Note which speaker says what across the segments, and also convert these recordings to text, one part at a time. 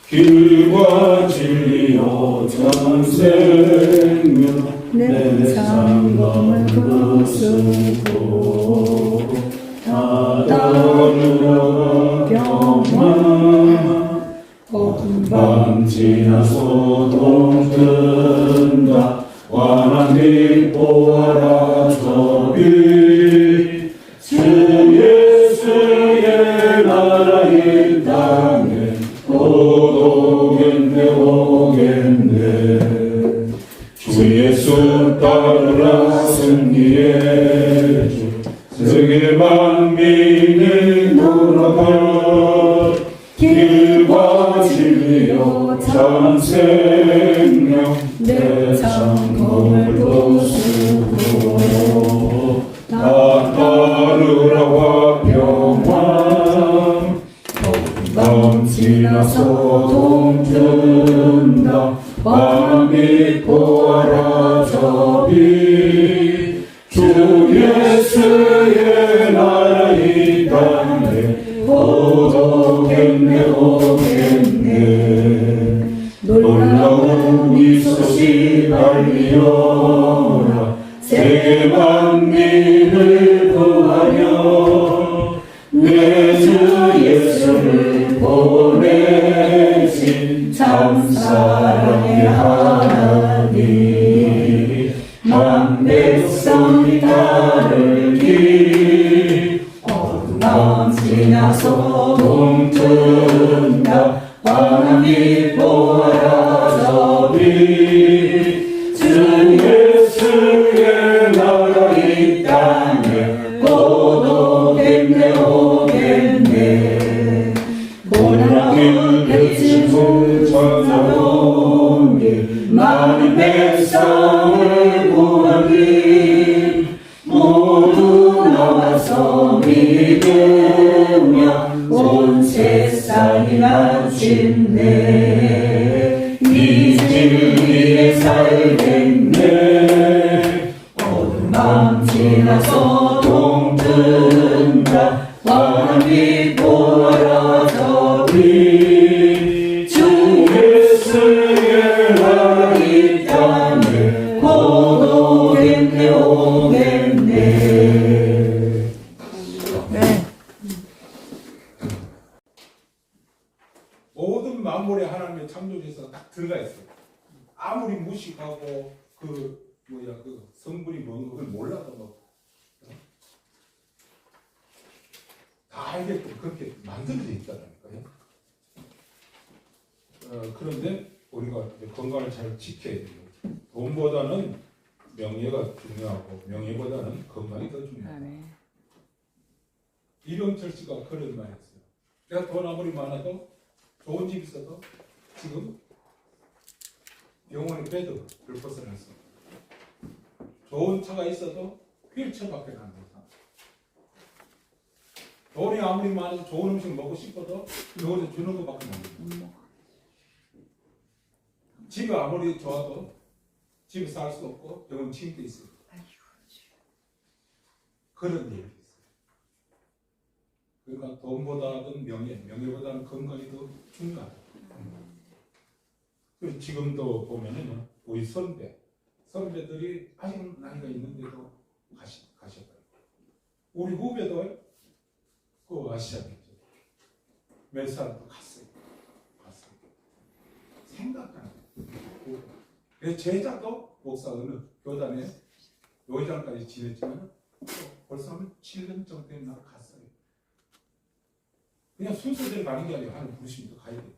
Speaker 1: 길과 진리요 전생명 내 상검을 부수고 나다르러 병화 어둠 밤 지나 소동 든다 환한 빛 보아라 저비 주 예수의 나라 이 땅에 오겠네 오겠네 주 예수 따르라 승리의 주 세계 만민이 돌아가 길과 진리요 참 생명 내 창검을 부수고 다 따르라 화평왕 밤 지나서 동든다 밤이 보아라 저비 주 예수의 나라 이 땅에 오겠네 오겠네 놀라운 이 소식 알리어라 세계 만민을 구하려 내 주 예수를 보내신 참 사랑의 하나님 만 백성이 따르기 어둠 지나서 동튼다 하나님 보아라 저비 주 예수의 나라 이 땅에 곧 오겠네 오겠네 고난을 펼치고 찾아온 길 많은 백성을 구하기 모두 나와서 믿으며 온 세상이 마침내 이 진리에 살겠네 어둠 밤 지나서 동든다 하나님 보아라 저비 주 예수의 나라 이 땅에 곧 오겠네 오겠네.
Speaker 2: 모든 만물에 하나님의 창조주에서 딱 들어가 있어요. 아무리 무식하고 그 성분이 뭔 그걸 몰라도 뭐 다 알게끔 그렇게 만들어져 있다니까요. 그런데 우리가 이제 건강을 잘 지켜야 돼요. 돈보다는 명예가 중요하고 명예보다는 건강이 더 중요하다. 이병철 씨가 그런 말 했어요. 내가 돈 아무리 많아도 좋은 집 있어도 지금 병원에 베드를 벗어났어. 좋은 차가 있어도 휠체어밖에 안 돼. 돈이 아무리 많아도 좋은 음식 먹고 싶어도 병원에서 주는 것밖에 안 돼. 집이 아무리 좋아도 집에 살 수 없고 병원 침대 있어요. 그런 일이 있어요. 그러니까 돈보다는 명예보다는 건강이 더 중요하다. 그래서 지금도 보면은 우리 선배들이 아직 나이가 있는데도 가셔요. 우리 후배도 그 아시잖아요. 몇 사람도 갔어요. 생각하는 거예요. 제자도 목사 어느 교단에 요회장까지 지냈지만 벌써 한 7년 정도 된 날 갔어요. 그냥 순서대로 가는 게 아니라 하는 부르심이 또 가야 돼요.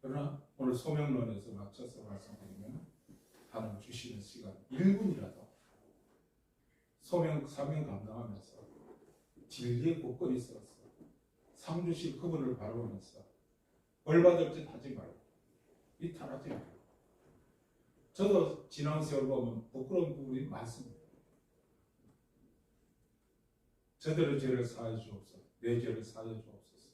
Speaker 2: 그러나 오늘 소명론에서 맞춰서 말씀드리면 하나님 주시는 시간 1분이라도 사명 감당하면서 진리의 굳건히 있어서 상주실 그분을 바라보면서 벌받을 짓 하지 말고 이탈하지 말고. 저도 지난 세월 보면 부끄러운 부분이 많습니다. 저들의 죄를 사하여 주옵소서. 내 죄를 사하여 주옵소서.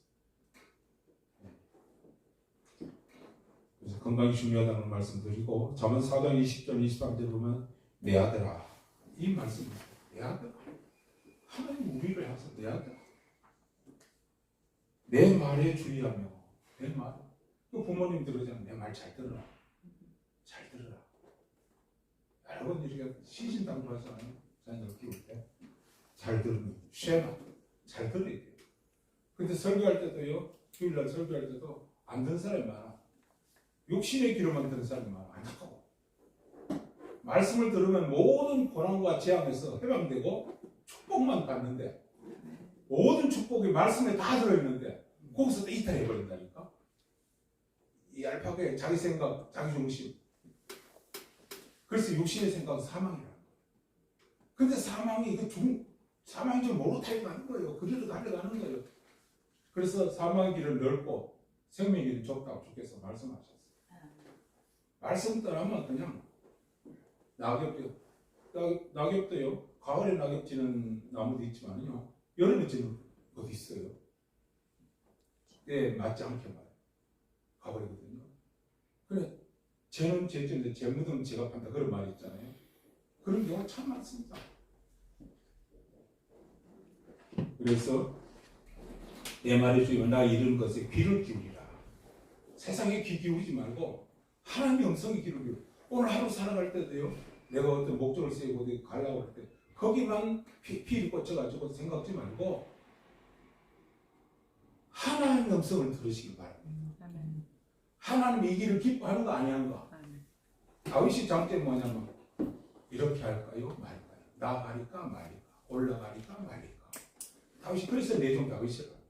Speaker 2: 그래서 건강이 중요하다는 말씀드리고 잠언 4장 20절 23절 보면 내 아들아 이 말씀입니다. 내 아들아 하나님 우리를 향해서 내 아들아 내 말에 주의하며 내 말. 그 부모님 들으잖아. 내 말 잘 들어라. 잘 들어라. 여러분 이렇게 신신당부 하잖아요. 자녀를 키울 때. 잘 들으면 쉐마. 잘 들어야 돼요. 근데 설교할 때도요. 주일날 설교할 때도 안 듣는 사람이 많아. 욕심의 귀로만 듣는 사람이 많아. 안타까워. 말씀을 들으면 모든 고난과 재앙에서 해방되고 축복만 받는데 모든 축복이 말씀에 다 들어있는데 거기서 또 이탈해버린다니까. 이 알파고의 자기 생각, 자기 중심. 그래서 육신의 생각은 사망이라는 거예요. 근데 사망이 사망인 줄 모르고 달려가는 거예요. 그대로 달려가는 거예요. 그래서 사망의 길을 넓고 생명의 길을 좁다고 주께서 말씀하셨어요. 말씀 떠나면 그냥 낙엽도요. 가을에 낙엽 지는 나무도 있지만요. 여름에 지는 어디 있어요? 때 맞지 않게 말이에요. 가버리거든요. 그래, 쟤는 쟤인데 쟤 묻으면 제가 판다 그런 말이 있잖아요. 그런 경우가 참 많습니다. 그래서 내 말이 주여 나 이런 것에 귀를 기울이라. 세상에 귀 기울이지 말고 하나님의 음성에 귀를 기울여. 오늘 하루 살아갈 때도요. 내가 어떤 목적을 세우고 어디 가려고 할 때 거기만 피를 꽂혀가지고 생각지 말고 하나님의 음성을 들으시기 바랍니다. 하나님이 이 길을 기뻐하는 거 아니한가? 다윗이 장점이 뭐냐면 이렇게 할까요? 말까요? 나아가리까 말리까? 올라가리까 말리까? 다윗이 그래서 내종 다윗이라고.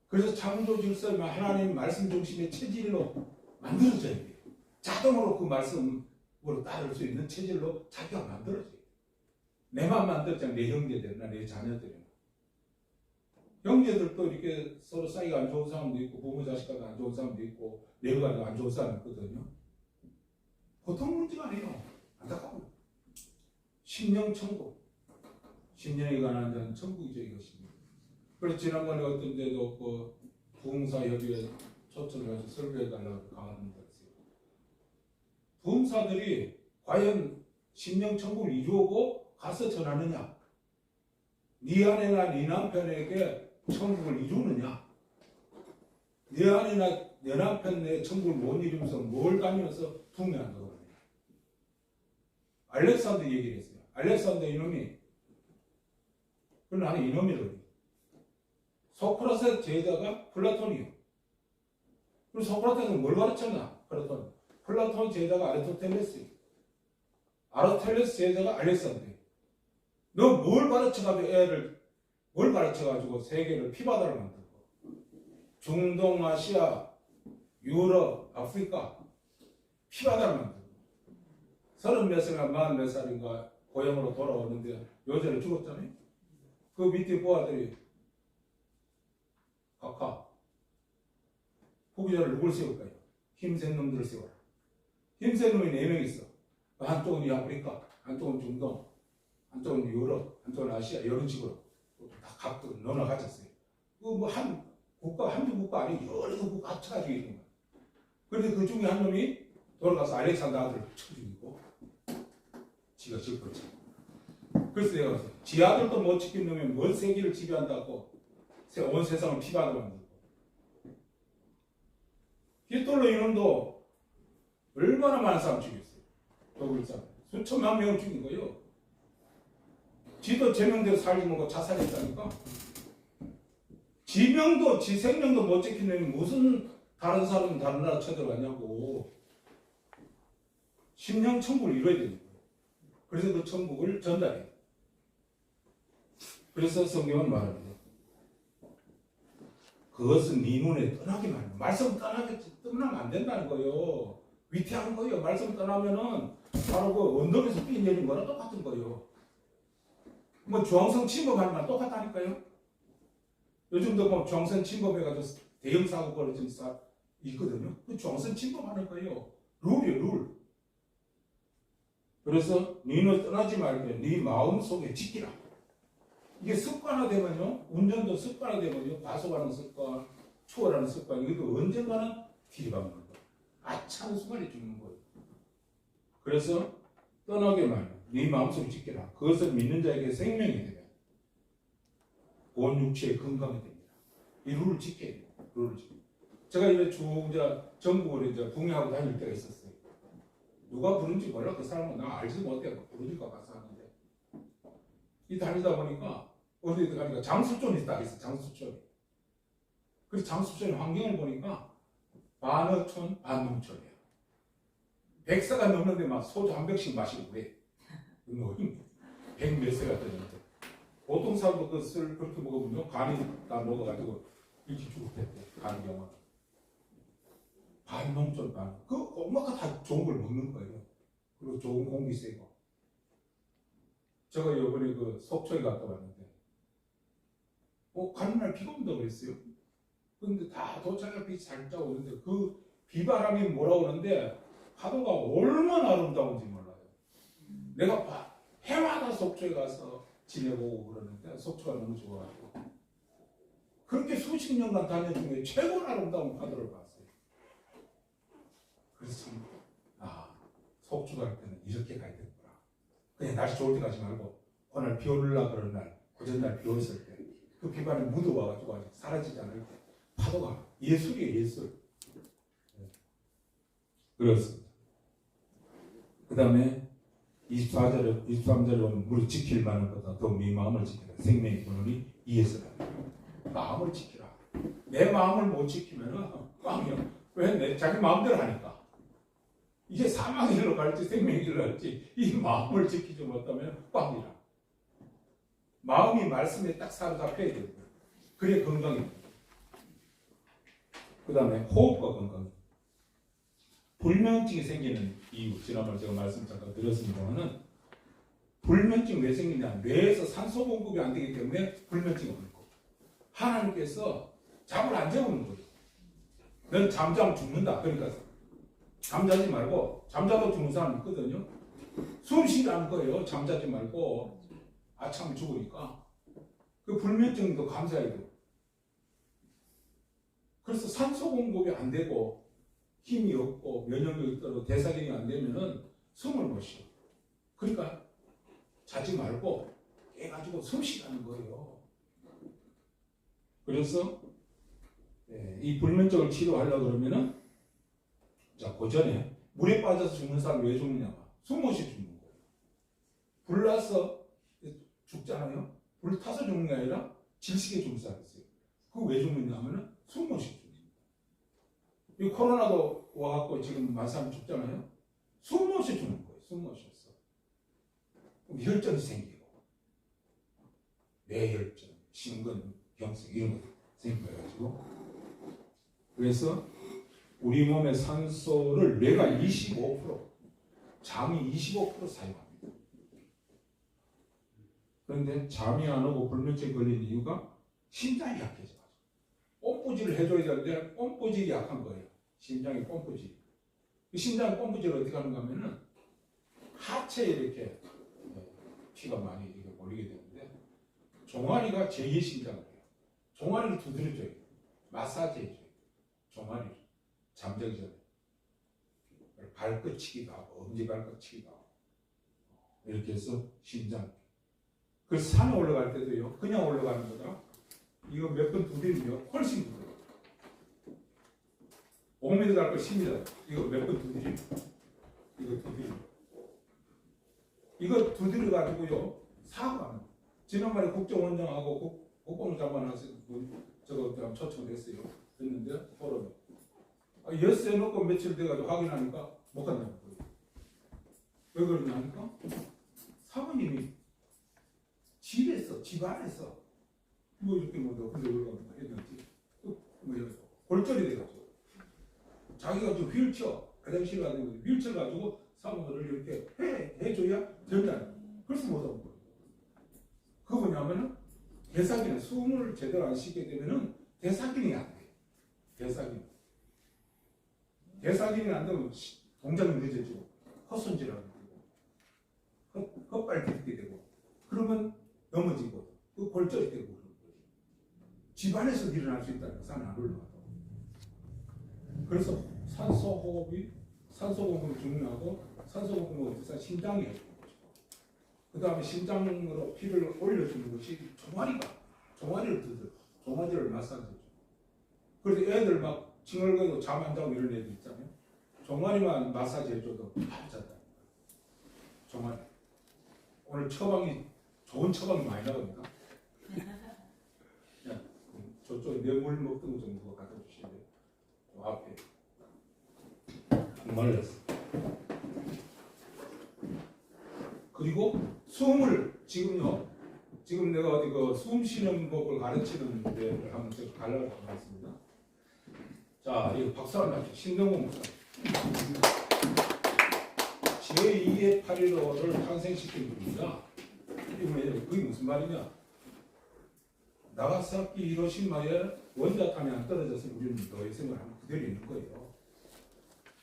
Speaker 2: 그래서 창조 질서는 하나님 말씀 중심의 체질로 만들어져야 돼요. 자동으로 그 말씀으로 따를 수 있는 체질로 자기가 만들어져요. 내만 만들잖아. 내 형제들이나 내 자녀들이나. 형제들도 이렇게 서로 사이가 안 좋은 사람도 있고 부모 자식과도 안 좋은 사람도 있고 내가도 안 좋은 사람이 있거든요. 보통 문제가 아니에요. 안타까워요. 심령천국. 심령에 관한 자는 천국이죠 이것입니다. 그래서 지난번에 어떤 데도 그 부흥사협의회 초청을 해서 설교해달라고 강화합니다. 부흥사들이 과연 심령천국을 이루고 가서 전하느냐? 네 아내나 네 남편에게 천국을 이루느냐? 네 아내나 내 남편 내 천국을 못 이루면서 뭘 다니면서 부흥한다고 하느냐? 알렉산더 얘기를 했어요. 알렉산더 이놈이 그건 나는 이놈이라고. 소크라테스 제자가 플라톤이에요. 그리고 소크라테스는 뭘 가르쳤나? 플라톤 제자가 아리스토텔레스예요. 아리스토텔레스 제자가 알렉산더예요. 너 뭘 가르쳐가지고 뭘 가르쳐가지고 세계를 피바다를 만들고 중동, 아시아, 유럽, 아프리카 피바다를 만들고 30몇 살인가 40몇 살인가 고향으로 돌아오는데 요새는 죽었잖아요. 그 밑에 부하들이 각하 후기자를 누굴 세울까요? 힘센 놈들을 세워라. 힘센 놈이 4명 있어. 한쪽은 아프리카, 한쪽은 중동, 한쪽은 유럽, 한쪽은 아시아 이런 식으로 다 각도 넣어 가졌어요. 한 국가 한두 국가 아니 여러 국가 합쳐가지고 있는 거야. 그런데 그 중에 한 놈이 돌아가서 알렉산더 아들을 쳐 죽이고 지가 죽었지. 그래서 내가 봤어요. 지 아들도 못 지킨 놈이 뭔 세계를 지배한다고 온 세상을 피바다로 만들고. 히틀러 이놈도 얼마나 많은 사람 죽였어요. 독일 사람. 수천만 명을 죽인 거예요. 지도 제명대로 살지 못하고 자살했다니까. 지명도, 지 생명도 못 지킨 놈이 무슨 다른 사람, 다른 나라 쳐들어가냐고. 심령 천국을 이뤄야 되는 거예요. 그래서 그 천국을 전달해요. 그래서 성경은 말합니다. 그것은 네 눈에 떠나게 말이야. 말씀 떠나면 안 된다는 거예요. 위태한 거예요. 말씀 떠나면은 바로 그 언덕에서 삐 내린 거랑 똑같은 거예요. 뭐 중앙선 침범하는 말 똑같다니까요. 요즘도 뭐 중앙선 침범해가지고 대형 사고 벌어진 있거든요. 그 중앙선 침범하는 거예요. 룰이에요, 룰. 그래서 너는 떠나지 말고 네 마음 속에 지키라. 이게 습관화되면요, 운전도 습관화되면요, 과속하는 습관, 추월하는 습관, 이것도 언젠가는 뒤집어먹는 거예요. 아차는 순간에 죽는 거예요. 그래서 떠나게 말이야. 네 마음속에 지켜라. 그것을 믿는 자에게 생명이 되면 온 육체의 건강이 됩니다. 이 룰을 지켜야 돼요. 룰을 지켜. 제가 이제 쭉 이제 전국을 이제 북미하고 다닐 때가 있었어요. 누가 부른지 몰라. 그 사람은 나 알지도 못해. 부르니까 가서 하는데. 이 다니다 보니까 어디 가니까 장수촌이 딱 있어. 장수촌. 그래서 장수촌 환경을 보니까 반어촌, 반농촌이에요. 백사가 넘는데 막 소주 한 병씩 마시고 그래. 백 몇 세가 되는데. 보통 사람도 그 술 그렇게 먹으면요. 간이 다 먹어가지고 일찍 죽었대. 간 경우. 반농촌, 반. 그 엄마가 다 좋은 걸 먹는 거예요. 그리고 좋은 공기 세고. 제가 이번에 그 속초에 갔다 왔는데, 가는 날 비가 온다고 그랬어요. 근데 다 도착할 빛이 살짝 오는데, 그 비바람이 몰아오는데, 파도가 얼마나 아름다운지 몰라요. 내가 해마다 속초에 가서 지내보고 그러는데, 속초가 너무 좋아가지고. 그렇게 수십 년간 다녀 중에 최고 아름다운 파도를 봤어요. 그래서 참, 속초 갈 때는 이렇게 가야 되구나. 그냥 날씨 좋을 때 가지 말고, 오늘 비 오르려 그러는 날, 그 전날 비 오셨을 때, 그 비바람이 묻어와가지고 아직 사라지지 않을 때, 파도가 예술이에요, 예술. 그렇습니다. 그 다음에 23절에 보면 무릇 지킬 만한 것보다 더 네 마음을 지키라. 생명의 근원이 이에서 나옵니다. 마음을 지키라. 내 마음을 못 지키면은 꽝이야. 왜? 자기 마음대로 하니까. 이게 사망의 길로 갈지 생명의 길로 갈지 이 마음을 지키지 못하면 꽝이라. 마음이 말씀에 딱 사로잡혀야 됩니다. 그래 건강입니다. 그 다음에 호흡과 건강. 불면증이 생기는 이유, 지난번에 제가 말씀 잠깐 드렸습니다만은 불면증 왜 생기냐? 뇌에서 산소 공급이 안 되기 때문에 불면증이 오는 거고, 하나님께서 잠을 안 재우는 거예요. 넌 잠자면 죽는다. 그러니까 잠자지 말고, 잠자도 죽는 사람 있거든요. 숨 쉬라는 거예요. 잠자지 말고. 아참 죽으니까. 그 불면증도 감사해야 돼요. 그래서 산소 공급이 안 되고 힘이 없고 면역력이 떨어지고 대사균이 안 되면은 숨을 못 쉬어. 그러니까 자지 말고 깨가지고 숨 쉬라는 거예요. 그래서 이 불면증을 치료하려고 그러면은, 자, 그 전에 물에 빠져서 죽는 사람 왜 죽느냐? 숨 못 쉬어 죽는 거예요. 불 나서 죽잖아요. 불 타서 죽는 게 아니라 질식에 죽는 사람이 있어요. 그거 왜 죽느냐 하면은 숨 못 쉬어 죽는 거예요. 이 코로나도 와갖고 지금 많은 사람이 죽잖아요. 숨 못 쉬어 죽는 거예요. 숨 못 쉬어서. 혈전이 생기고, 뇌혈전, 심근경색 이런 거 생겨가지고, 그래서 우리 몸의 산소를 뇌가 25%, 잠이 25% 사용합니다. 그런데 잠이 안 오고 불면증 걸리는 이유가 심장이 약해져가지고 펌프질을 해줘야 되는데 펌프질이 약한 거예요. 심장의 펌프질. 심장 펌프질을 어떻게 하는가 하면은 하체에 이렇게 피가 많이 이렇게 몰리게 되는데, 종아리가 제2의 심장을 해요. 종아리를 두드려줘요. 마사지 해줘요. 종아리를 잠자기 전에 발끝치기도 하고 엄지 발끝치기도 하고 이렇게 해서 심장. 그래서 산에 올라갈 때도요, 그냥 올라가는 거다. 이거 몇 번 두드리면 훨씬 부드러워요. 5m 갈 거 10m. 이거 몇 번 두드리면, 이거 두드리면. 이거 두드려가지고요, 사고 안 나요. 지난번에 국정원장하고 국방부 장관한테 저거 초청했어요. 됐는데, 포럼에. 엿새 놓고 며칠 돼가지고 확인하니까 못 간다는 거예요. 왜 그러냐 하니까, 사모님이 집에서, 집 안에서, 뭐 이렇게 근데 왜 가면 했는지, 골절이 돼가지고. 자기가 좀 휠체어, 화장실 가지고 휠체어 가지고 사모들을 이렇게 해줘야 된다. 그래서 못하는 거예요. 그거 뭐냐면은, 대사기는 숨을 제대로 안 쉬게 되면은 대사기능이 안 돼요. 대사기능이 안 되면 동작이 늦어지고, 헛손질하게 되고, 헛발 딛게 되고, 그러면 넘어지고, 그 골절이 되고 그런 거예요. 집 안에서 일어날 수 있다는 거, 산 안 올라가도. 그래서 산소 호흡이, 산소 공급이 중요하고, 산소 공급은 어디서 심장에 해주는 거죠. 그 다음에 심장으로 피를 올려주는 것이 종아리를 마사지해줘. 그래서 애들 막 칭얼거리고 잠 안 자고 이런 애들 있잖아요. 종아리만 마사지 해줘도 바로 잤다. 종아리. 오늘 처방이 좋은 처방이 많이 나갑니다. 야, 저쪽 내물 먹던 거 정도 갖다 주시는데 저 앞에 말랐어. 그리고 숨을 지금 내가 어디 그 숨 쉬는 법을 가르치는 데를 한번 제가 가려고 하겠습니다. 자, 이거 박수 한번 합시다. 신동훈 목사. 제2의 8.15를 탄생시킨 분입니다. 그게 무슨 말이냐? 나가사키 히로시마에 원자탄이 안 떨어졌으면 우리는 너의 생각을 하면 그대로 있는 거예요.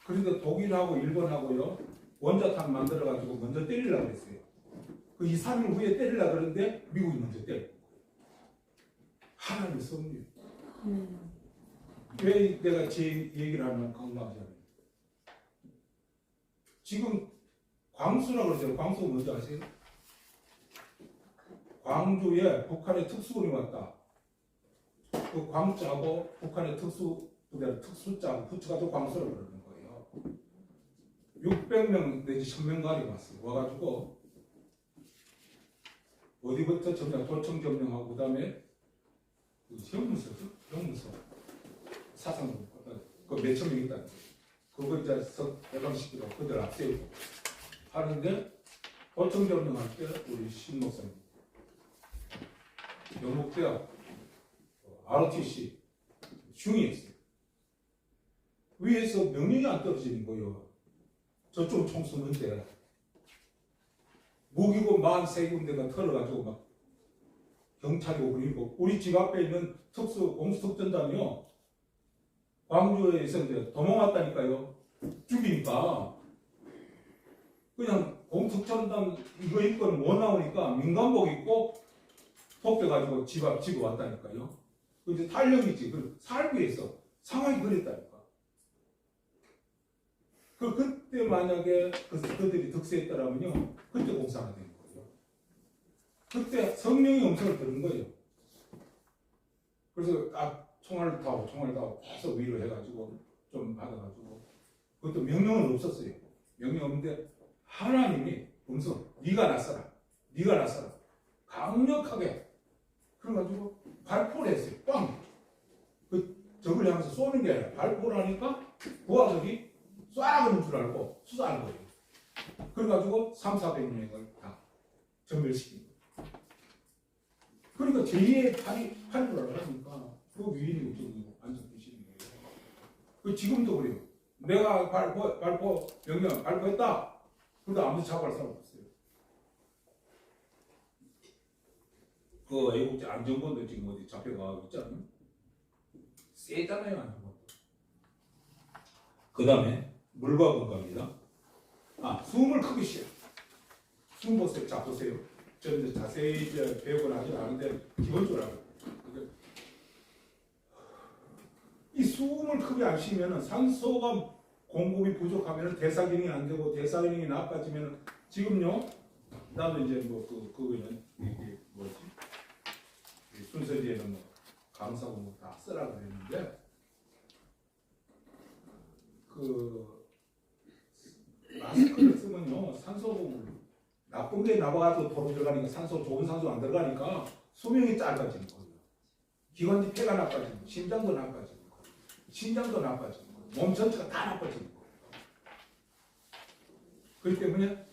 Speaker 2: 그런데 독일하고 일본하고요, 원자탄 만들어가지고 먼저 때리려고 했어요. 그 2, 3일 후에 때리려고 그러는데 미국이 먼저 때렸고. 하나님의 섭리. 왜 내가 제 얘기를 하면 건강하잖아요. 지금 광수라고 그러죠. 광수가 뭔지 아세요? 광주에 북한의 특수군이 왔다. 그 광자하고 북한의 특수자하고 붙여가지고 광수라고 그러는 거예요. 600명 내지 1000명가량이 왔어요. 와가지고 어디부터 도청 점령하고 그 다음에 형무소 사상 그 몇천 명 있다는 거예요. 그거 이제 해방시키고 그들 앞세우고 하는데 도청 점령할 때 우리 신 목사님 영국대학 ROTC 중위했어요. 위에서 명령이 안 떨어지는 거예요. 저쪽 총 쏘는데 무기고 43군데가 털어가지고 막 경찰이 오고 그리고 우리 집 앞에 있는 공수특전단이요. 광주에서 이제 도망왔다니까요. 죽이니까 그냥 공수특전단 이거 입고는 못 나오니까 민간복 입고 폭격가지고 집 앞 집에 왔다니까요. 그 이제 탄력이지. 그 살기 위해서 상황이 그랬다니까. 그때 만약에 그들이 득세했더라면요, 그때 공사가 된 거예요. 그때 성령의 음성을 들은 거예요. 그래서 총알을 타고 계속 위로 해가지고 좀 받아가지고 그것도 명령은 없었어요. 명령 없는데 하나님이 음성, 네가 나서라 강력하게 그래가지고 발포를 했어요. 빵! 그 적을 향해서 쏘는 게 아니라 발포를 하니까 부하들이 쏴라그는 줄 알고 수사하는 거예요. 그래가지고 300~400명을 다 전멸시킨 거예요. 그러니까 제2의 팔부라고 하니까 그 위인이 어쩌고 완전 되시는 거예요. 그 지금도 그래요. 내가 발포 명령 발포했다. 그러다 아무도 잡아갈 사람 없어요. 그 애국자 안정권도 지금 어디 잡혀가고 있잖아요. 세잖아요, 안정권도. 그 다음에 물과 건강입니다. 숨을 크게 쉬어. 숨 보세요. 자, 보세요. 저는 자세히 배우거나 하지 않은데 기본적으로 하고. 이 숨을 크게 안 쉬면 산소가 공급이 부족하면 대사기능이 안 되고 대사기능이 나빠지면 지금요. 나도 이제 그거는 이게 뭐지? 순서지에는 강사고 다 쓰라고 그랬는데 마스크를 쓰면요, 산소 나쁜 게 나와가지고 도로 들어가니까 좋은 산소 안 들어가니까 수명이 짧아지는 거예요. 기관지 폐가 나빠지는 거예요. 심장도 나빠지는 거예요. 신장도 나빠지는 거예요. 몸 전체가 다 나빠지는 거예요. 그렇기 때문에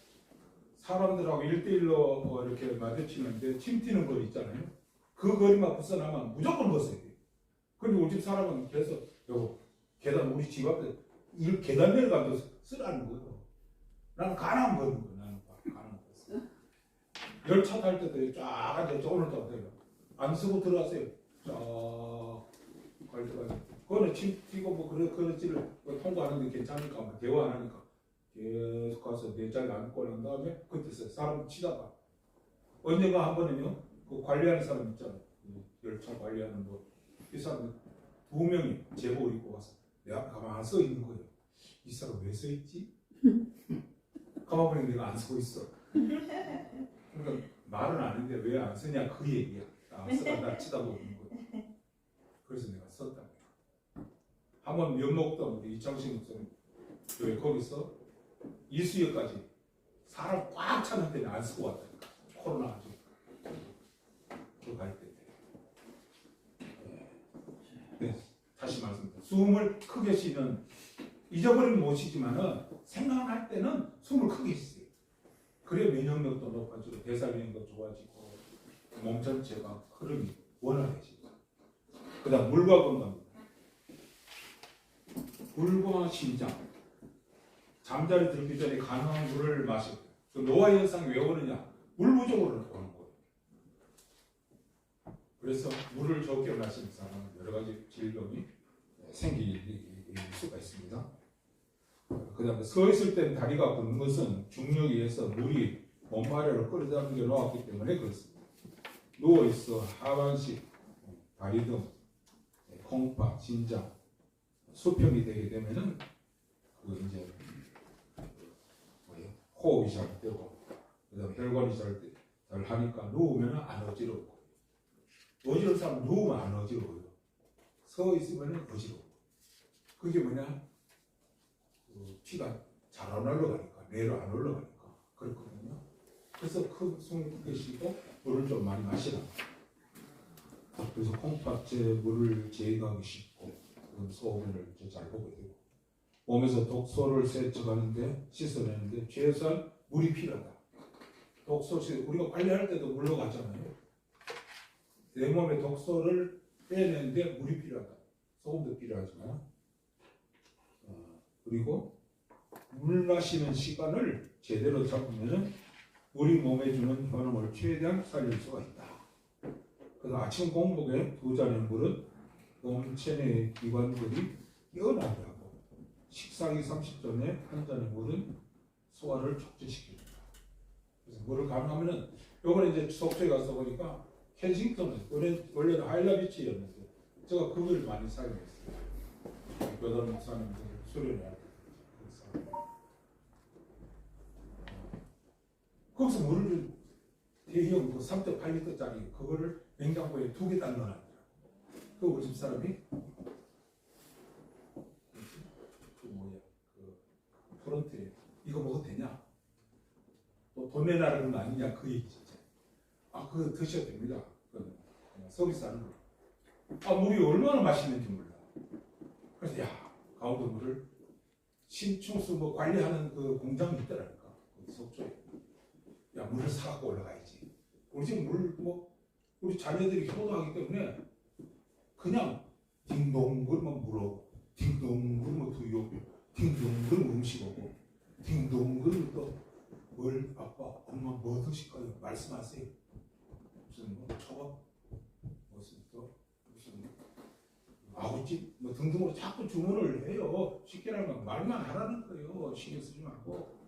Speaker 2: 사람들하고 1대1로 이렇게 마주치는데 침 튀는 거 있잖아요. 그 거리만 벗어나면 무조건 벗어야 돼요. 근데 우리 집 사람은 계속 계단 우리 집 앞에 이 계단 내려가도 쓰라는 거예요. 나는 가난 거는 거예요. 나는 가난 거였어. 열차 탈 때도 쫙 앉아서 오늘도 어때요? 안 쓰고 들어가세요. 쫙 갈 때까지. 그거는 침 튀고 그렇지를 통과하는데 괜찮으니까 뭐 대화 안 하니까 계속 가서 내 자리에 앉고 난 다음에 그때서 사람 치다가 언젠가 한 번은요, 그 관리하는 사람 있잖아요. 열차 관리하는 이 사람 2명이 제복을 입고 와서 내 앞에 가만 안 서 있는 거예요. 이 사람 왜 서 있지? 가만 보니 내가 안 서고 있어. 그러니까 말은 아닌데 왜 안 서냐 그 얘기야. 안 서가 나 치다보고 있는 거예요. 그래서 내가 섰다. 한번 면목동 우리 이창식 목사님 교회 거기서 이수역까지 사람 꽉 찼는데 안 쓰고 왔다니까. 코로나 아직 갈 때. 네, 다시 말씀드립니다. 숨을 크게 쉬는 잊어버리면 못 쉬지만은 생각할 때는 숨을 크게 쉬세요. 그래 면역력도 높아지고 대사량도 좋아지고 몸 전체가 흐름이 원활해지고. 그다음 물과 건강입니다. 물과 심장. 잠자리 들기 전에 가능한 물을 마시고. 그 노화 현상이 왜 오느냐? 물 부족으로 오는 거예요. 그래서 물을 적게 마시는 사람은 여러 가지 질병이 생길 수가 있습니다. 그 다음에 서 있을 때 다리가 붓는 것은 중력에 의해서 물이 몸아래로 끌어당겨 놓았기 때문에 그렇습니다. 누워있어 하반신, 다리 등, 콩파, 진장, 수평이 되게 되면은 그 이제 호흡이 잘 되고, 그다음에 혈관이 잘 하니까 누우면 안 어지럽고, 어지러운 사람 누우면 안 어지러워요. 서 있으면 어지러워. 그게 뭐냐? 그 피가 잘 안 올라가니까, 뇌로 안 올라가니까 그렇거든요. 그래서 큰 숨을 크게 쉬고 물을 좀 많이 마시라. 그래서 콩팥에 물을 제거하기 쉽고, 소변을 잘 보게 되고, 몸에서 독소를 세척하는데 씻어내는데 최소한 물이 필요하다. 독소 우리가 관리할 때도 물로 가잖아요. 내 몸의 독소를 빼내는데 물이 필요하다. 소금도 필요하지만, 그리고 물 마시는 시간을 제대로 잡으면 우리 몸에 주는 효능을 최대한 살릴 수가 있다. 그래서 아침 공복에 2잔의 물은 몸 체내 기관들이 깨어나게 하고, 식사기 30전에 한 잔의 물은 소화를 촉진시킵니다. 그래서 물을 가능하면은, 요번에 이제 속초에 가서 보니까 켄싱턴은 원래는 하일라비치였는데 제가 그걸 많이 사용했어요. 교단 목사님들 수련회 할 때. 거기서 물을 대형 3.8리터짜리 그거를 냉장고에 2개 딱 넣어놨더라고. 그 우리 집 사람이 프런트에 이거 먹어도 되냐? 또 돈 내놔라는 거 아니냐? 그 얘기 진짜. 그거 드셔도 됩니다. 그건 서비스 하는 거. 물이 얼마나 맛있는지 몰라. 그래서 강원도 물을 신충수 관리하는 그 공장이 있더라니까. 속초에. 물을 사갖고 올라가야지. 우리 지금 우리 자녀들이 효도하기 때문에 그냥 딩동 그러면 물어, 딩동 그러면 두유, 딩동 그러면 음식 오고, 딩동 그러면 또 뭘 아빠, 엄마 뭐 드실까요? 말씀하세요. 무슨 초밥, 무슨 아구찜 등등으로 자꾸 주문을 해요. 쉽게 하면 말만 하라는 거예요. 신경 쓰지 말고.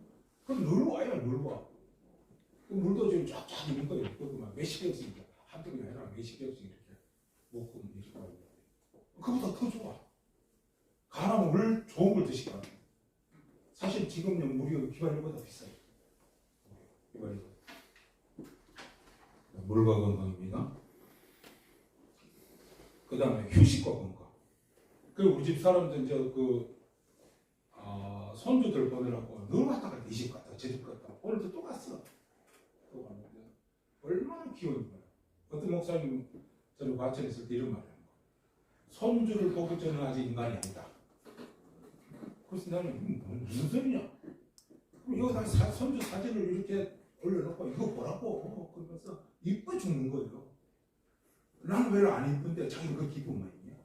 Speaker 2: 그럼 늘 와요, 늘 와. 물도 지금 쫙쫙 있는 거예요. 그것도 막 몇십 병씩, 한두 개가 아니라 몇십 병씩 이렇게 먹고 이렇게 하고. 그보다 더 좋아. 가라면 물 좋은 걸 드시라. 사실 지금은 물이 기발유보다 비싸요. 기발유보. 물과 건강입니다. 그 다음에 휴식과 건강. 그리고 우리 집 사람들 이제 손주들 보내라고 늘 왔다 갔다 이 집 갔다 저 집 갔다. 오늘도 또 갔어. 또 갔는데 얼마나 귀여운 거야. 어떤 목사님 저는 과천에 있을 때 이런 말을 하는 거야. 손주를 보기 전에 아직 인간이 아니다. 그래서 나는 무슨 소리냐? 그럼 여기다 손주 사진을 이렇게 올려놓고 이거 보라고 그러면서 이뻐 죽는 거예요. 나는 왜 안 이쁜데 자기는 그 기분만 있냐?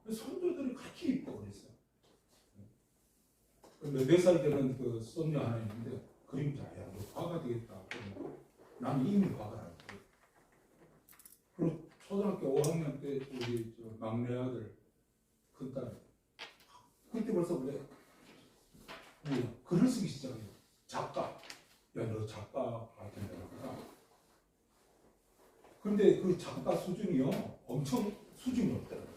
Speaker 2: 손주들이 같이 이뻐 그랬어. 근데 4살 되는 그 손녀 하나 있는데 그림자야. 너 과가 되겠다. 나는 이미 과가 안 돼. 그리고 초등학교 5학년 때 우리 막내 아들 큰딸 그때 벌써 그래. 글을 쓰기 시작해요. 작가. 야, 너 작가 같은 데라구나. 근데 그 작가 수준이요. 엄청 수준이 없더라고요.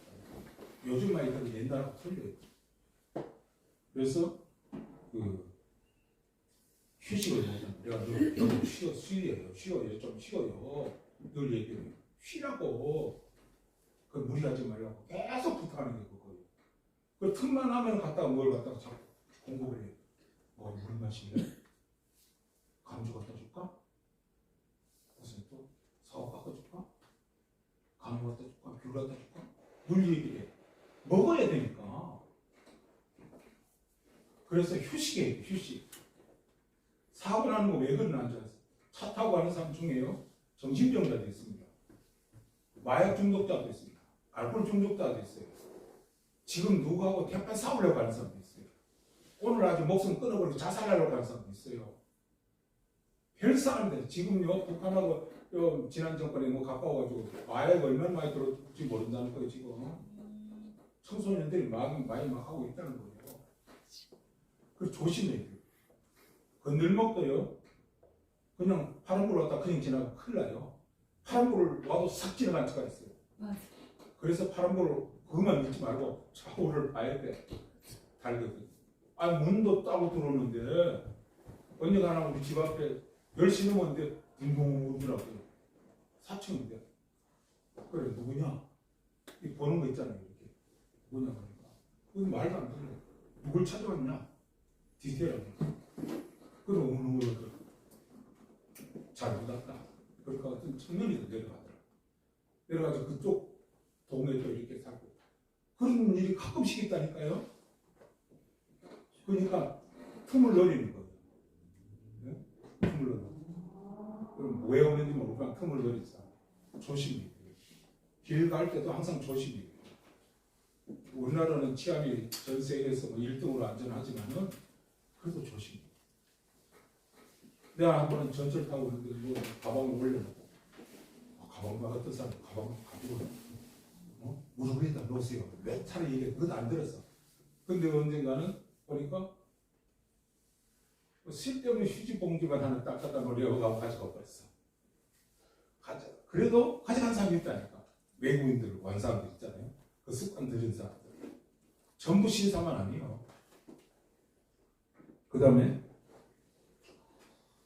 Speaker 2: 요즘 아이들은 옛날하고 틀려요. 그래서 휴식을 하잖아. 내가 너 쉬어요. 좀 쉬어요. 늘 얘기해요. 쉬라고. 무리하지 말라고 계속 부탁하는 게 그거예요. 그 틈만 하면 갔다가 뭘 갖다가 자꾸 공급을 해. 물 마실래? 감주 갖다 줄까? 무슨 또 사과 갖다 줄까? 감주 갖다 줄까? 귤 갖다 줄까? 물 얘기해. 먹어야 되니까. 그래서 휴식이에요, 휴식. 사고 나는 거 왜 그러는지 아세요? 차 타고 가는 사람 중에요, 정신병자도 있습니다. 마약 중독자도 있습니다. 알코올 중독자도 있어요. 지금 누구하고 대판 싸우려고 하는 사람도 있어요. 오늘 아주 목숨 끊어버리고 자살하려고 하는 사람도 있어요. 별 사람들, 지금요, 북한하고 지난 정권에 뭐 가까워가지고 마약 얼마나 많이 들어올지 모른다는 거예요, 지금. 청소년들이 많이 막 하고 있다는 거예요. 그래서 조심해야 돼요. 건들먹도요, 그냥 파란불 왔다 그냥 지나가면 큰일 나요. 파란불을 와도 싹 지나가는 수가 있어요. 그래서 파란불을 그것만 믿지 말고 좌우를 봐야 돼. 달거든. 아니, 문도 따고 들어오는데, 언니가 하나 우리 집 앞에 10시 넘었는데, 딩동 울더라고요. 4층인데. 그래, 누구냐? 이 보는 거 있잖아요, 이렇게. 누구냐, 그러니까. 그건 말도 안 되는 거야. 누굴 찾아왔냐? 디테일하게. 그럼 오는 거를 잘 묻었다. 그러니까 어떤 청년이 내려가더라. 내려가서 그쪽 동네도 이렇게 살고. 그런 일이 가끔씩 있다니까요. 그러니까 틈을 노리는 거예요. 네? 틈을 노리는. 그럼 왜 오는지 모르니까 틈을 노리자. 조심히. 길 갈 때도 항상 조심히. 우리나라는 치안이 전 세계에서 뭐 1등으로 안전하지만은 그래도 조심히. 내가 한 번은 전철 타고 오는데 뭐 가방을 올려놓고, 가방만 어떤 사람 가방을 가지고 무릎 위에다 놓으세요. 몇 차례 얘기해. 그것도 안 들었어. 근데 언젠가는 보니까 쓸데없는 휴지 봉지만 하나 딱 갖다 놓으려고 가져가 버렸어. 그래도 가져간 사람이 있다니까. 외국인들, 완사람들 있잖아요. 그 습관 들인 사람들. 전부 신사만 아니에요. 그 다음에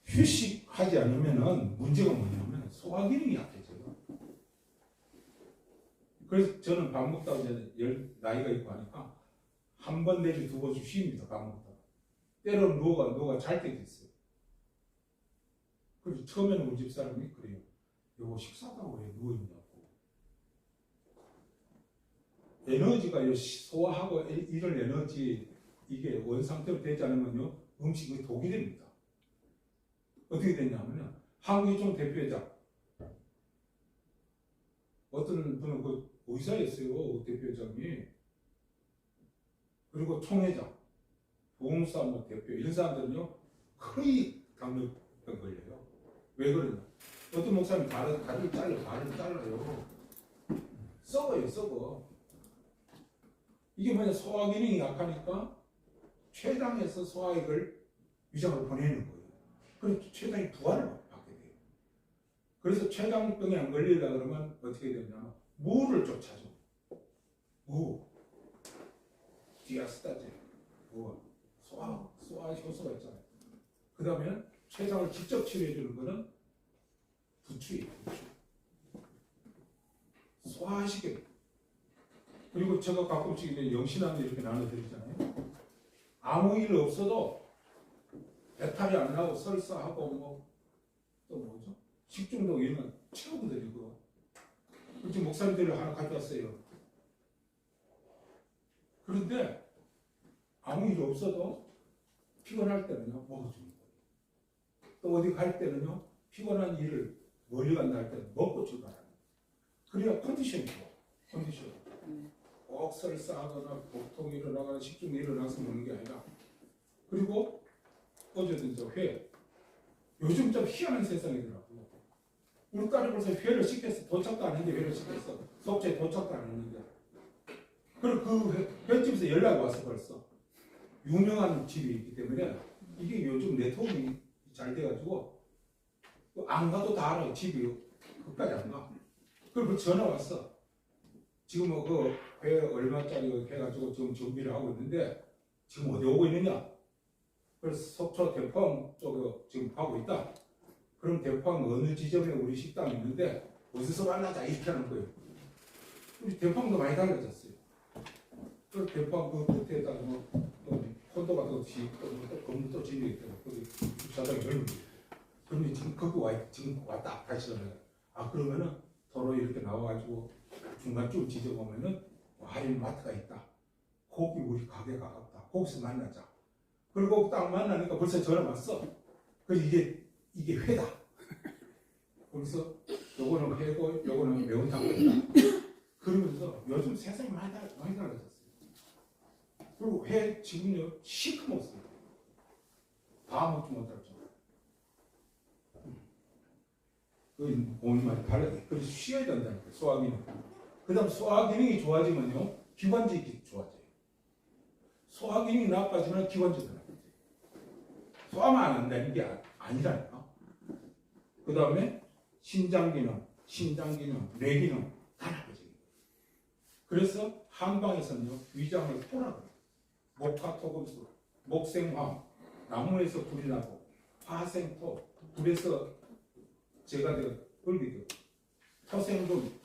Speaker 2: 휴식하지 않으면은 문제가 뭐냐면 소화 기능이 약해져요. 그래서 저는 밥 먹다가 이제 나이가 있고 하니까 한 번 내지 두 번씩 쉽니다. 밥 먹다가. 때로는 누가 잘 때도 있어요. 그래서 처음에는 우리 집 사람이 그래요. 여보 식사하다고 왜 누워있냐고. 에너지가 소화하고 이런 에너지 이게 원상태로 되지 않으면요 음식이 독이 됩니다. 어떻게 되냐면요, 한국의총 대표회장 어떤 분은 그 의사였어요, 그 대표회장이. 그리고 총회장, 보험사 뭐 대표 이런 사람들은요 거의 당뇨병 걸려요. 왜 그러냐? 어떤 목사님 발을 잘라요. 썩어요, 썩어. 이게 뭐냐, 소화 기능이 약하니까 췌장에서 소화액을 위장으로 보내는 거예요. 그래서 췌장이 부하를 받게 돼요. 그래서 췌장병에 안 걸리려고 그러면 어떻게 되냐면 무를 쫓아줘. 무, 디아스타제, 무, 소화 효소가 있잖아요. 그 다음에 췌장을 직접 치료해주는 거는 부추예요. 소화하시게. 그리고 제가 가끔씩 이제 영신함을 이렇게 나눠드리잖아요. 아무 일 없어도 배탈이 안 나고 설사하고 뭐 또 뭐죠? 식중독 이런 건 최고거든요. 그거. 지금 목사님들을 하나 가져왔어요. 그런데 아무 일 없어도 피곤할 때는요 먹어주는 거예요. 또 어디 갈 때는요 피곤한 일을 멀리 간다 할 때는 먹고 출발하는 거예요. 그래야 컨디션이 좋아. 컨디션. 꼭 설사하거나 복통이 일어나거나 식중독이 일어나서 먹는 게 아니라. 그리고 어제든 저 회. 요즘 좀 희한한 세상이더라고. 우리 딸이 벌써 회를 시켰어. 도착도 안 했는데 회를 시켰어. 속초에 도착도 안 했는데. 그리고 그 횟집에서 연락이 왔어 벌써. 유명한 집이 있기 때문에 이게 요즘 네트워크가 잘 돼가지고 안 가도 다 알아요. 집이 끝까지 안 가. 그리고 전화 왔어. 지금 뭐 그 회 얼마짜리 해가지고 지금 준비를 하고 있는데 지금 어디 오고 있느냐? 그래서 속초 대포항 쪽에 지금 가고 있다. 그럼 대포항 어느 지점에 우리 식당이 있는데 어디서 만나자 이렇게 하는 거예요. 우리 대포항도 많이 달라졌어요. 그 대포 그 끝에다가 뭐 콘도 같은 거 건물 또 지는 게 있다고 거기 주차장이 넓은 거. 그러면 지금 거기 지금 왔다 다시 오면 그러면은 도로 이렇게 나와가지고 중간쯤 지져보면은 와인 마트가 있다. 거기 우리 가게 가깝다. 거기서 만나자. 그리고 딱 만나니까 벌써 전화 왔어. 그래서 이게 회다. 거기서 요거는 회고 요거는 매운탕이다. 그러면서 요즘 세상이 많이 달라졌어요. 그리고 회 지금요 시커멓습니다. 다 먹지 못할 정도. 그 오늘 달라요. 그래서 쉬어야 된다는 거예요. 소화 기능. 그다음 소화 기능이 좋아지면요 기관지가 좋아져요. 소화 기능이 나빠지면 기관지가 나빠져요. 소화만 안 한다는 게 아니라니까. 그다음에 신장 기능, 뇌 기능 다 나빠져요. 그래서 한방에서는요 위장을 토라고 해요. 목화토금수, 목생화, 나무에서 불이 나고 화생토, 불에서 제가 얼게 되고 토생금,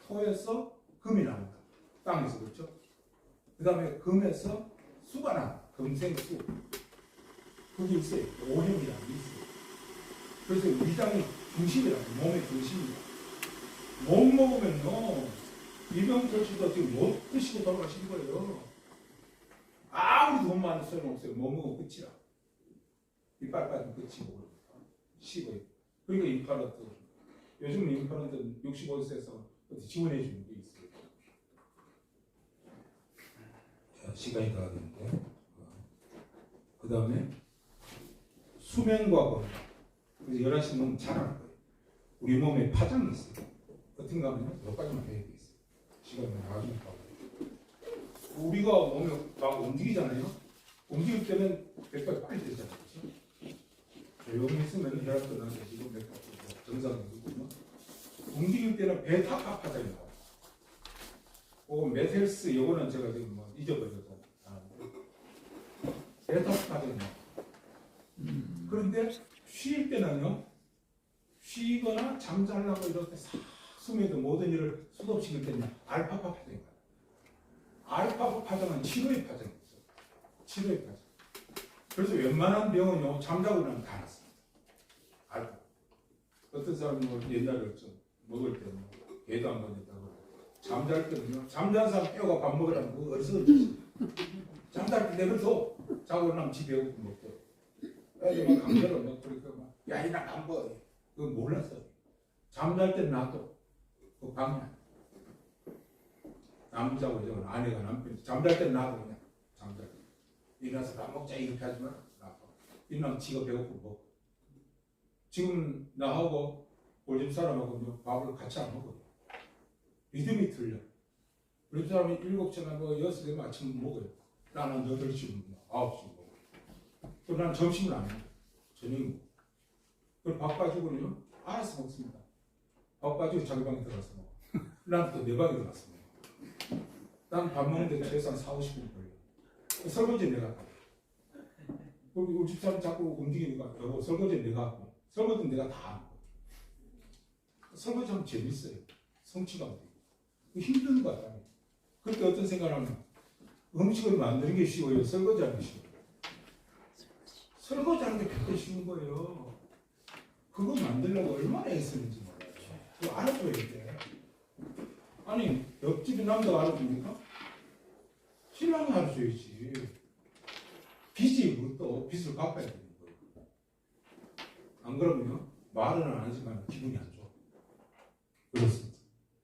Speaker 2: 토에서 금이 나온다. 땅에서 그렇죠? 그 다음에 금에서 수가 나온다. 금생수. 그게 있어요. 오행이라는 게 있어요. 그래서 위장이 중심이라고 몸의 중심이다. 못 먹으면요 이병철 씨도 지금 못 드시고 돌아가신 거예요. 아무리 돈 많은 소용 없어요. 못 먹으면 끝이라. 이빨 빠지면 끝이고 식어요. 그러니까 임플란트 요즘은 임플란트 65세에서 지원해 주는 게 있어요. 자, 시간이 다 됐는데 그 다음에 수면과 건강. 그래서 11시 너무 잘하는 거예요. 우리 몸에 파장이 있어요. 어떤가 하면 몇 가지만 해야 되겠어요. 시간이 나중에 가고. 우리가 몸이 막 움직이잖아요. 움직일 때는 백발 빨리 되잖아요. 그렇죠? 여기 있으면 혈압도 나서지고 맥박도 정상이거든요. 움직일 때는 베타 파장이 나와요. 메텔스 이거는 제가 지금 뭐 잊어버렸잖아요. 베타 파장이 나와요. 그런데 쉴 때는요. 쉬거나 잠자려고 이럴 때 싹 숨에도 모든 일을 수도시킬 때는 알파파 파장이 나와요. 알파파 파장은 치료의 파장이 있어요. 치료의 파장. 그래서 웬만한 병은요 잠자고 나면 다 났습니다. 알파. 어떤 사람은 뭐 옛날에 좀 먹을 때는 배도 안 걸렸다고 잠잘 때는요 잠자는 사람 뼈가 밥 먹으라는 거 어리석은 잠잘 때 내버려둬. 자고 나면 지 배고프면 먹고 애들 막 강제로 막 그러니까 막 야 이나 안 먹어. 그거 몰랐어. 잠잘 때 놔둬. 그 방해. 남자고 여자고 아내가 남편 잠잘 때 놔둬 그냥 잠잘 때. 일어나서 밥 먹자 이렇게 하지만 놔둬. 일어나면 지가 배고프고 먹고. 지금 나하고 우리 집 사람하고 밥을 같이 안 먹어요. 리듬이 틀려. 우리 집 사람이 7시나 뭐 6시에 아침 먹어요. 나는 8시, 9시 먹어. 또 난 점심을 안 먹어. 저녁 먹어. 그럼 밥 가지고는요, 알아서 먹습니다. 밥 가지고 자기 방에 들어가서 먹어. 난 또 내 방에 들어가서 먹어. 난 밥 먹는데 최소한 4-50분 걸려. 설거지 내가 하고. 우리 집사람 자꾸 움직이니까 여보 설거지 내가 하고. 설거지 내가 다 하고. 설거지 하면 재밌어요. 성취감 되고. 힘든 거 같아요. 그때 어떤 생각을 하면 음식을 만드는 게 쉬워요. 설거지 하는 게 쉬워요. 설거지 하는 게 그렇게 쉬운 거예요. 그거 만들려고 얼마나 애쓰는지 몰라요. 그거 알아줘야 돼. 아니 옆집에 남자가 알아줍니까? 신랑이 알아줘야지. 빚이 또 빚을 갚아야 되는 거예요. 안 그러면요 말은 안 하지만 기분이 안 좋아. 그렇습니다.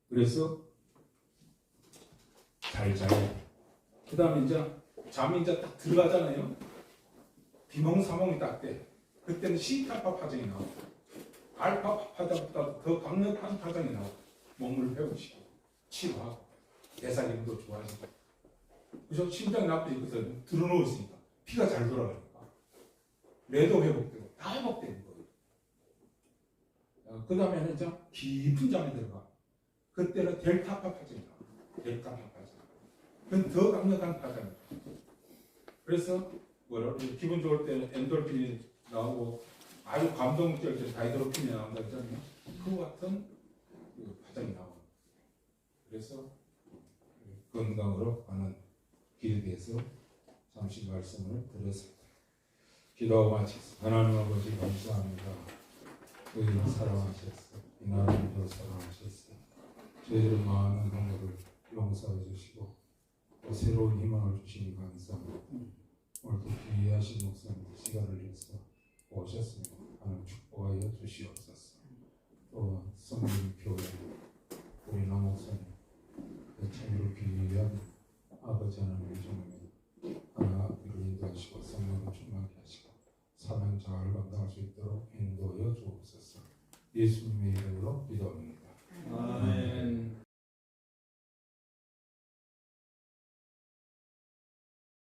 Speaker 2: 그래서 잘 자요. 그 다음에 이제 잠이 이제 딱 들어가잖아요. 비몽사몽이 딱 돼. 그때는 시타파 파장이 나오고 알파파 파장보다 더 강력한 파장이 나오고 몸을 회복시키고 치료하고 대사 기능도 좋아지고 그래서 심장이 나쁘지 들어누워 있으니까 피가 잘 돌아가니까 뇌도 회복되고 다 회복되는 거예요. 그 다음에는 이제 깊은 잠에 들어가. 그때는 델타파 파장이 나와요. 델타파 파장. 그건 더 강력한 파장이에요. 그래서 기분 좋을 때는 엔돌핀이 나오고 아주 감동적일 때 다이드로핀이 나온다 했잖아요. 그와 같은 파장이 나옵니다. 그래서 건강으로 가는 길게해서 잠시 말씀을 드렸습니다. 기도하고 마치겠습니다. 하나님 아버지 감사합니다. 저희를 사랑하셨어. 이 나라를 사랑하셨어. 저희들 많은 한거를 용서해 주시고 또 새로운 희망을 주시니 감사합니다. 오늘도 귀하신 목사님 시간을 내서 오셨습니다. 하나님 축복하여 주시옵소서. 또 성령교회 우리 남 목사님 참으로 귀한 아버지 하나님의 종입니다. 하나 이를 인도하시고 성령을 충만케 하시고 사명 잘 감당할 수 있도록 인도하여 주옵소서. 예수님의 이름으로 기도합니다.